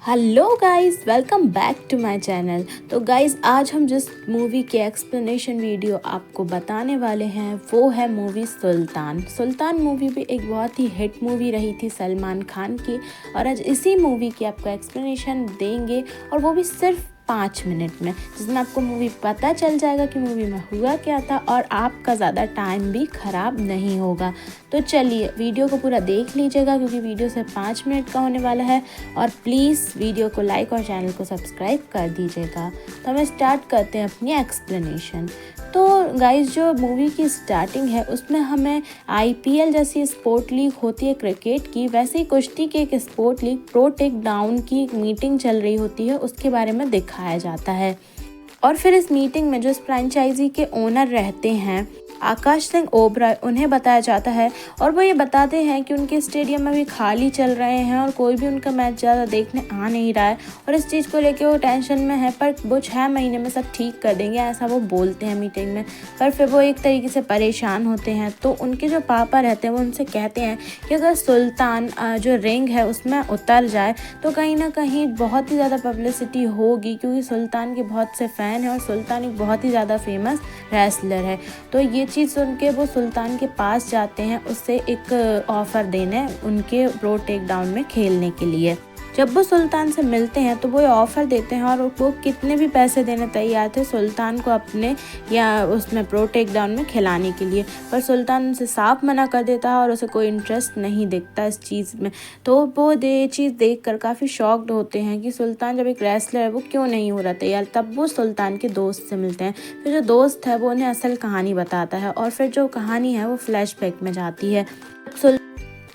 Hello guys, welcome back to my channel. तो guys, आज हम जिस मूवी के एक्सप्लेनेशन वीडियो आपको बताने वाले हैं वो है मूवी सुल्तान। सुल्तान मूवी भी एक बहुत ही हिट मूवी रही थी सलमान खान की, और आज इसी मूवी की आपको एक्सप्लेनेशन देंगे, और वो भी सिर्फ 5 मिनट में, जिसमें आपको मूवी पता चल जाएगा कि मूवी में हुआ क्या था और आपका ज़्यादा टाइम भी ख़राब नहीं होगा। तो चलिए वीडियो को पूरा देख लीजिएगा, क्योंकि वीडियो सिर्फ 5 मिनट का होने वाला है। और प्लीज़ वीडियो को लाइक और चैनल को सब्सक्राइब कर दीजिएगा। तो हमें स्टार्ट करते हैं अपनी एक्सप्लेनेशन। तो गाइस, जो मूवी की स्टार्टिंग है उसमें हमें आईपीएल जैसी स्पोर्ट लीग होती है क्रिकेट की, वैसे ही कुश्ती की एक sport league pro take down की एक मीटिंग चल रही होती है, उसके बारे में दिखाया जाता है। और फिर इस मीटिंग में जो इस फ्रेंचाइजी के ओनर रहते हैं आकाश सिंह ओबराय, उन्हें बताया जाता है, और वो ये बताते हैं कि उनके स्टेडियम में भी खाली चल रहे हैं और कोई भी उनका मैच ज़्यादा देखने आ नहीं रहा है, और इस चीज़ को लेके वो टेंशन में है, पर वो 6 महीने में सब ठीक कर देंगे, ऐसा वो बोलते हैं मीटिंग में। पर फिर वो एक तरीके से परेशान होते हैं। तो उनके जो पापा रहते हैं वो उनसे कहते हैं कि अगर सुल्तान जो रिंग है उसमें उतर जाए तो कहीं ना कहीं बहुत ही ज़्यादा पब्लिसिटी होगी, क्योंकि सुल्तान के बहुत से फ़ैन हैं और सुल्तान एक बहुत ही ज़्यादा फेमस रेसलर है। तो ये चीज़ सुन के वो सुल्तान के पास जाते हैं उससे एक ऑफ़र देने उनके प्रो टेक डाउन में खेलने के लिए। जब वो सुल्तान से मिलते हैं तो वो ये ऑफ़र देते हैं, और वो कितने भी पैसे देने तैयार थे सुल्तान को अपने या उसमें प्रो टेक डाउन में खिलाने के लिए। पर सुल्तान उनसे साफ मना कर देता है और उसे कोई इंटरेस्ट नहीं दिखता इस चीज़ में। तो वो ये चीज़ देखकर काफ़ी शॉक्ड होते हैं कि सुल्तान जब एक रेसलर है वो क्यों नहीं हो रहा तैयार। तब वो सुल्तान के दोस्त से मिलते हैं। फिर जो दोस्त है वो उन्हें असल कहानी बताता है, और फिर जो कहानी है वो फ्लैशबैक में जाती है।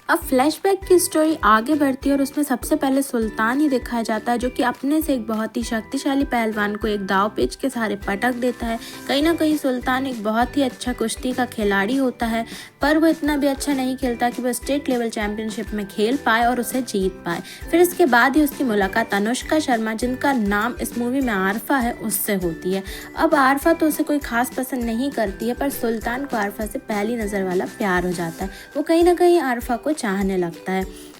अब फ्लैशबैक की स्टोरी आगे बढ़ती है और उसमें सबसे पहले सुल्तान ही दिखाया जाता है, जो कि अपने से एक बहुत ही शक्तिशाली पहलवान को एक दाव पेच के सहारे पटक देता है। कहीं ना कहीं सुल्तान एक बहुत ही अच्छा कुश्ती का खिलाड़ी होता है, पर वो इतना भी अच्छा नहीं खेलता कि वो स्टेट लेवल चैंपियनशिप में खेल पाए और उसे जीत पाए। फिर इसके बाद ही उसकी मुलाकात अनुष्का शर्मा, जिनका नाम इस मूवी में आरफा है, उससे होती है। अब आरफा तो उसे कोई खास पसंद नहीं करती है, पर सुल्तान को आरफा से पहली नज़र वाला प्यार हो जाता है। वो कहीं ना कहीं आरफा को चाहने लगता है।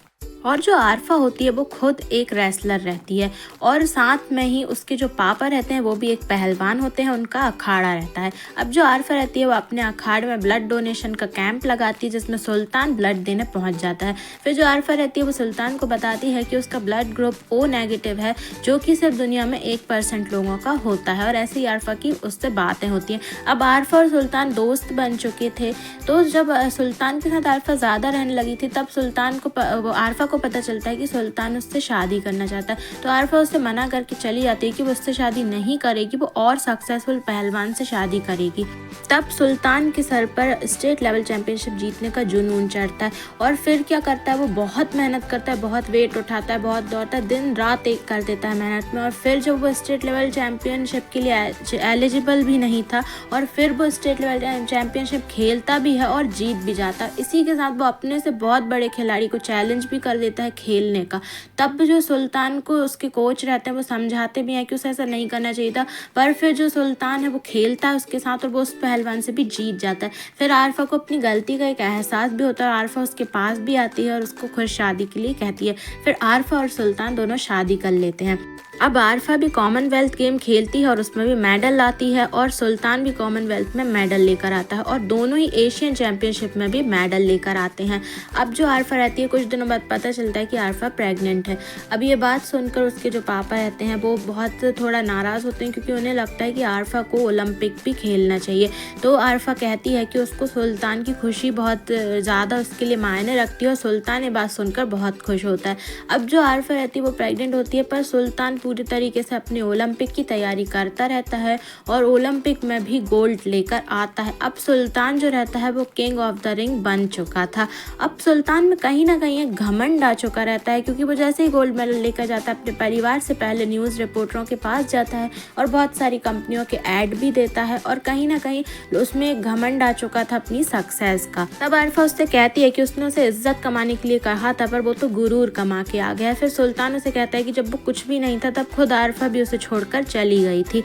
और जो आरफा होती है वो खुद एक रेसलर रहती है, और साथ में ही उसके जो पापा रहते हैं वो भी एक पहलवान होते हैं, उनका अखाड़ा रहता है। अब जो आरफा रहती है वो अपने अखाड़े में ब्लड डोनेशन का कैंप लगाती है, जिसमें सुल्तान ब्लड देने पहुंच जाता है। फिर जो आरफा रहती है वो सुल्तान को बताती है कि उसका ब्लड ग्रुप ओ नेगेटिव है, जो कि सिर्फ दुनिया में 1% लोगों का होता है, और ऐसे ही आरफा की उससे बातें होती हैं। अब आरफा और सुल्तान दोस्त बन चुके थे, तो जब सुल्तान के साथ आरफा ज़्यादा रहने लगी थी तब सुल्तान को आरफा को पता चलता है कि सुल्तान उससे शादी करना चाहता है। तो आरफा उससे मना करके चली जाती है कि वो उससे शादी नहीं करेगी, वो और सक्सेसफुल पहलवान से शादी करेगी। तब सुल्तान के सर पर स्टेट लेवल चैंपियनशिप जीतने का जुनून चढ़ता है, और फिर क्या करता है, वो बहुत मेहनत करता है, बहुत वेट उठाता है, बहुत दौड़ता है, दिन रात एक कर देता है मेहनत में। और फिर जब वो स्टेट लेवल चैंपियनशिप के लिए एलिजिबल भी नहीं था, और फिर वो स्टेट लेवल चैंपियनशिप खेलता भी है और जीत भी जाता है। इसी के साथ वो अपने से बहुत बड़े खिलाड़ी को चैलेंज भी कर देता है खेलने का। तब जो सुल्तान को उसके कोच रहते हैं वो समझाते भी हैं कि उसे ऐसा नहीं करना चाहिए था, पर फिर जो सुल्तान है वो खेलता है उसके साथ और वो उस पहलवान से भी जीत जाता है। फिर आरफा को अपनी गलती का एक एहसास भी होता है, और आरफा उसके पास भी आती है और उसको खुद शादी के लिए कहती है। फिर आरफा और सुल्तान दोनों शादी कर लेते हैं। अब आरफा भी कॉमनवेल्थ गेम खेलती है और उसमें भी मेडल लाती है, और सुल्तान भी कॉमनवेल्थ में मेडल लेकर आता है, और दोनों ही एशियन चैंपियनशिप में भी मेडल लेकर आते हैं। अब जो आरफा रहती है कुछ दिनों बाद पता चलता है कि आरफा प्रेग्नेंट है। अब ये बात सुनकर उसके जो पापा रहते हैं वो बहुत थोड़ा नाराज़ होते हैं, क्योंकि उन्हें लगता है कि आरफा को ओलंपिक भी खेलना चाहिए। तो आरफा कहती है कि उसको सुल्तान की खुशी बहुत ज़्यादा उसके लिए मायने रखती है, और सुल्तान ये बात सुनकर बहुत खुश होता है। अब जो आरफा रहती है वो प्रेग्नेंट होती है, पर सुल्तान पूरी तरीके से अपने ओलंपिक की तैयारी करता रहता है और ओलंपिक में भी गोल्ड लेकर आता है। अब सुल्तान जो रहता है वो किंग ऑफ द रिंग बन चुका था। अब सुल्तान में कहीं ना कहीं एक घमंड आ चुका रहता है, क्योंकि वो जैसे ही गोल्ड मेडल लेकर जाता है अपने परिवार से पहले न्यूज़ रिपोर्टरों के पास जाता है और बहुत सारी कंपनियों के ऐड भी देता है, और कहीं ना कहीं उसमें एक घमंड आ चुका था अपनी सक्सेस का। तब आरफा उससे कहती है कि उसने उसे इज्जत कमाने के लिए कहा था, पर वो तो गुरूर कमा के आ गया। फिर सुल्तान उसे कहता है कि जब वो कुछ भी नहीं था तब खुद आरफा भी उसे छोड़कर चली गई थी।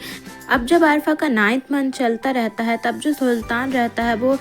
अब जब आरफा का 9th मंथ चलता रहता है तब जो सुल्तान रहता है वो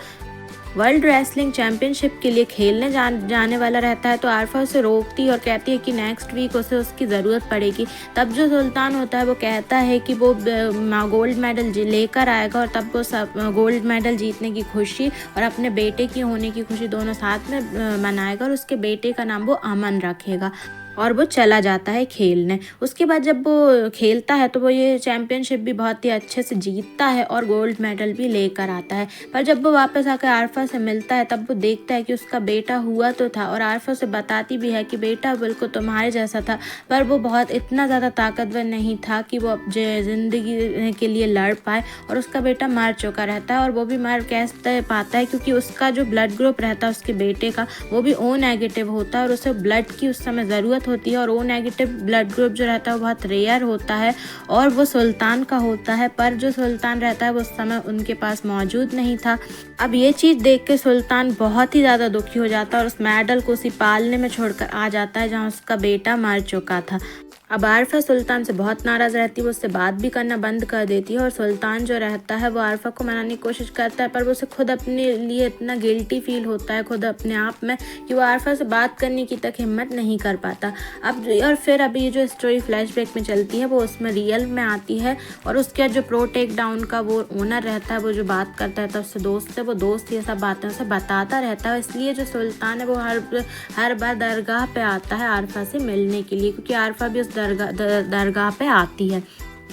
वर्ल्ड रेसलिंग चैंपियनशिप के लिए खेलने जाने वाला रहता है। तो आरफा उसे रोकती और कहती है कि नेक्स्ट वीक उसे उसकी ज़रूरत पड़ेगी। तब जो सुल्तान होता है वो कहता है कि वो गोल्ड मेडल लेकर आएगा और तब वो सब गोल्ड मेडल जीतने की खुशी और अपने बेटे की होने की खुशी दोनों साथ में मनाएगा और उसके बेटे का नाम वो अमन रखेगा। और वो चला जाता है खेलने। उसके बाद जब वो खेलता है तो वो ये चैम्पियनशिप भी बहुत ही अच्छे से जीतता है और गोल्ड मेडल भी लेकर आता है। पर जब वो वापस आकर आरफा से मिलता है तब वो देखता है कि उसका बेटा हुआ तो था और आरफा से बताती भी है कि बेटा बिल्कुल तुम्हारे जैसा था, पर वो बहुत इतना ज़्यादा ताकतवर नहीं था कि वो ज़िंदगी के लिए लड़ पाए। और उसका बेटा मर चुका रहता है और वो भी मर कैसे पाता है क्योंकि उसका जो ब्लड ग्रुप रहता है उसके बेटे का वो भी ओ नेगेटिव होता है और उसे ब्लड की उस समय ज़रूरत होती है। और ओ नेगेटिव ब्लड ग्रुप जो रहता है वो बहुत रेयर होता है और वो सुल्तान का होता है, पर जो सुल्तान रहता है वो उस समय उनके पास मौजूद नहीं था। अब ये चीज़ देख के सुल्तान बहुत ही ज़्यादा दुखी हो जाता है और उस मेडल को उसी पालने में छोड़कर आ जाता है जहाँ उसका बेटा मर चुका था। अब आरफा सुल्तान से बहुत नाराज़ रहती है, वो उससे बात भी करना बंद कर देती है और सुल्तान जो रहता है वो आरफा को मनाने की कोशिश करता है, पर वो उसे खुद अपने लिए इतना गिल्टी फील होता है खुद अपने आप में कि वो आरफा से बात करने की तक हिम्मत नहीं कर पाता। अब और फिर अभी ये जो स्टोरी फ्लैशबैक में चलती है वो उसमें रियल में आती है और उसके बाद जो प्रो टेक डाउन का वो ओनर रहता है वो जो बात करता है तब उससे दोस्त से वो दोस्त ये सब बातें उसे बताता रहता है। इसलिए जो सुल्तान है वो हर बार दरगाह पे आता है आरफा से मिलने के लिए, क्योंकि आरफा भी उस दरगाह पे आती है।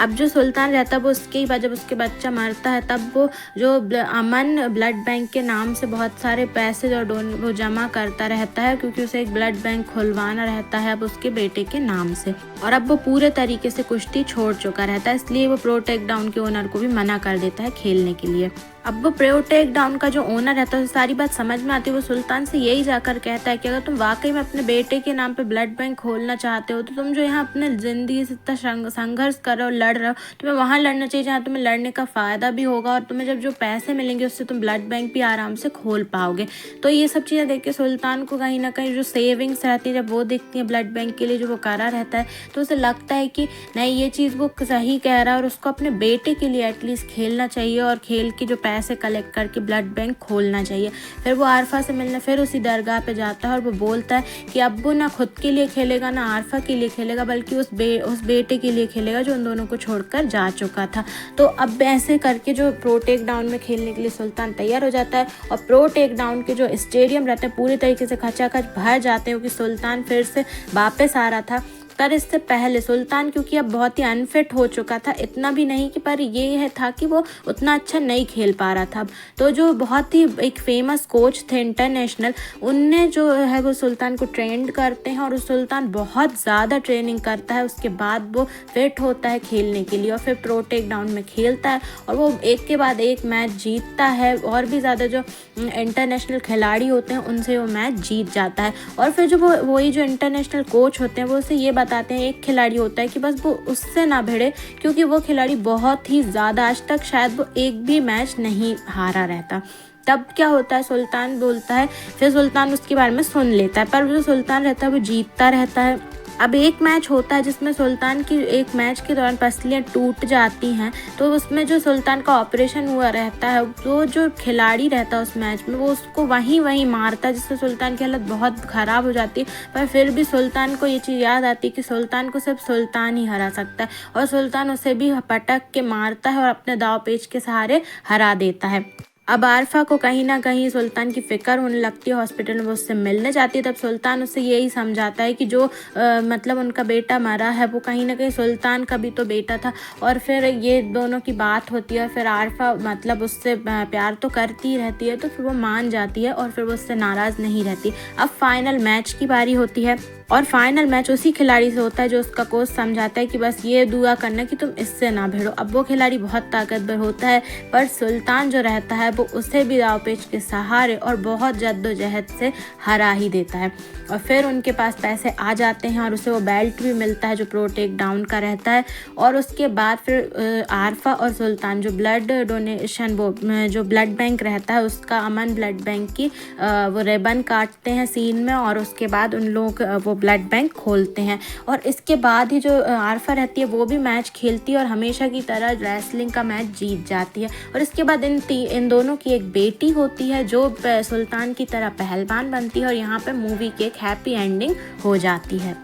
अब जो सुल्तान रहता है वो उसके ही बाद जब उसके बच्चा मरता है तब वो जो अमन ब्लड बैंक के नाम से बहुत सारे पैसे जो वो जमा करता रहता है, क्योंकि उसे एक ब्लड बैंक खुलवाना रहता है अब उसके बेटे के नाम से। और अब वो पूरे तरीके से कुश्ती छोड़ चुका रहता है, इसलिए वो प्रो टेक डाउन के ओनर को भी मना कर देता है खेलने के लिए। अब वो प्रो टेक डाउन का जो ओनर रहता है उसे सारी बात समझ में आती है। वो सुल्तान से यही जाकर कहता है कि अगर तुम वाकई में अपने बेटे के नाम पे ब्लड बैंक खोलना चाहते हो तो तुम जो यहाँ अपने ज़िंदगी से इतना संघर्ष कर रहे हो, लड़ रहे हो, तुम्हें वहाँ लड़ना चाहिए जहाँ तुम्हें लड़ने का फ़ायदा भी होगा और तुम्हें जब जो पैसे मिलेंगे उससे तुम ब्लड बैंक भी आराम से खोल पाओगे। तो ये सब चीज़ें देख के सुल्तान को कहीं ना कहीं जो सेविंग्स रहती है जब वो देखती है ब्लड बैंक के लिए जो वो करा रहता है तो उसे लगता है कि नहीं ये चीज़ वो सही कह रहा है और उसको अपने बेटे के लिए एटलीस्ट खेलना चाहिए और खेल के जो पैसे कलेक्ट करके ब्लड बैंक खोलना चाहिए। फिर वो आरफा से मिलने फिर उसी दरगाह पे जाता है और वो बोलता है कि अब वो ना खुद के लिए खेलेगा ना आरफा के लिए खेलेगा, बल्कि उस बेटे के लिए खेलेगा जो उन दोनों को छोड़कर जा चुका था। तो अब ऐसे करके जो प्रो टेक डाउन में खेलने के लिए सुल्तान तैयार हो जाता है और प्रो टेक डाउन के जो स्टेडियम रहते हैं पूरी तरीके से खचाखच भर जाते हैं क्योंकि सुल्तान फिर से वापस आ रहा था। पर इससे पहले सुल्तान क्योंकि अब बहुत ही अनफिट हो चुका था, इतना भी नहीं कि पर ये था कि वो उतना अच्छा नहीं खेल पा रहा था। तो जो बहुत ही एक फेमस कोच थे इंटरनेशनल, उनने जो है वो सुल्तान को ट्रेंड करते हैं और सुल्तान बहुत ज़्यादा ट्रेनिंग करता है। उसके बाद वो फिट होता है खेलने के लिए और फिर प्रो टेक डाउन में खेलता है और वो एक के बाद एक मैच जीतता है और भी ज़्यादा जो इंटरनेशनल खिलाड़ी होते हैं उनसे वो मैच जीत जाता है। और फिर जो वही जो इंटरनेशनल कोच होते हैं वो उसे ये बताते हैं, एक खिलाड़ी होता है कि बस वो उससे ना भिड़े क्योंकि वो खिलाड़ी बहुत ही ज़्यादा, आज तक शायद वो एक भी मैच नहीं हारा रहता। तब क्या होता है, सुल्तान बोलता है, फिर सुल्तान उसके बारे में सुन लेता है, पर जो सुल्तान रहता है वो जीतता रहता है। अब एक मैच होता है जिसमें सुल्तान की एक मैच के दौरान पसलियाँ टूट जाती हैं, तो उसमें जो सुल्तान का ऑपरेशन हुआ रहता है वो जो खिलाड़ी रहता है उस मैच में वो उसको वहीं मारता है, जिससे सुल्तान की हालत बहुत ख़राब हो जाती है। पर फिर भी सुल्तान को ये चीज़ याद आती है कि सुल्तान को सिर्फ सुल्तान ही हरा सकता है और सुल्तान उसे भी पटक के मारता है और अपने दाव पेच के सहारे हरा देता है। अब आरफा को कहीं ना कहीं सुल्तान की फ़िक्र होने लगती है, हॉस्पिटल में उससे मिलने जाती है। तब सुल्तान उससे यही समझाता है कि जो मतलब उनका बेटा मरा है वो कहीं ना कहीं सुल्तान का भी तो बेटा था। और फिर ये दोनों की बात होती है और फिर आरफा मतलब उससे प्यार तो करती ही रहती है, तो फिर वो मान जाती है और फिर वो उससे नाराज़ नहीं रहती। अब फाइनल मैच की बारी होती है और फाइनल मैच उसी खिलाड़ी से होता है जो उसका कोच समझाता है कि बस ये दुआ करना कि तुम इससे ना भिड़ो। अब वो खिलाड़ी बहुत ताकतवर होता है पर सुल्तान जो रहता है वो उसे भी दावपेच के सहारे और बहुत जद्दोजहद से हरा ही देता है। और फिर उनके पास पैसे आ जाते हैं और उसे वो बेल्ट भी मिलता है जो प्रो टेक डाउन का रहता है। और उसके बाद फिर आरफा और सुल्तान जो ब्लड डोनेशन वो जो ब्लड बैंक रहता है उसका, अमन ब्लड बैंक की वो रिबन काटते हैं सीन में और उसके बाद उन लोग वो ब्लड बैंक खोलते हैं। और इसके बाद ही जो आरफा रहती है वो भी मैच खेलती है और हमेशा की तरह रेसलिंग का मैच जीत जाती है। और इसके बाद इन दोनों की एक बेटी होती है जो सुल्तान की तरह पहलवान बनती है और यहाँ पे मूवी की एक हैप्पी एंडिंग हो जाती है।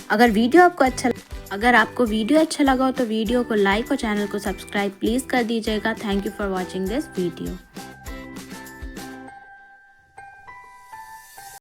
अगर आपको वीडियो अच्छा लगा हो तो वीडियो को लाइक और चैनल को सब्सक्राइब प्लीज़ कर दीजिएगा। Thank you for watching this video.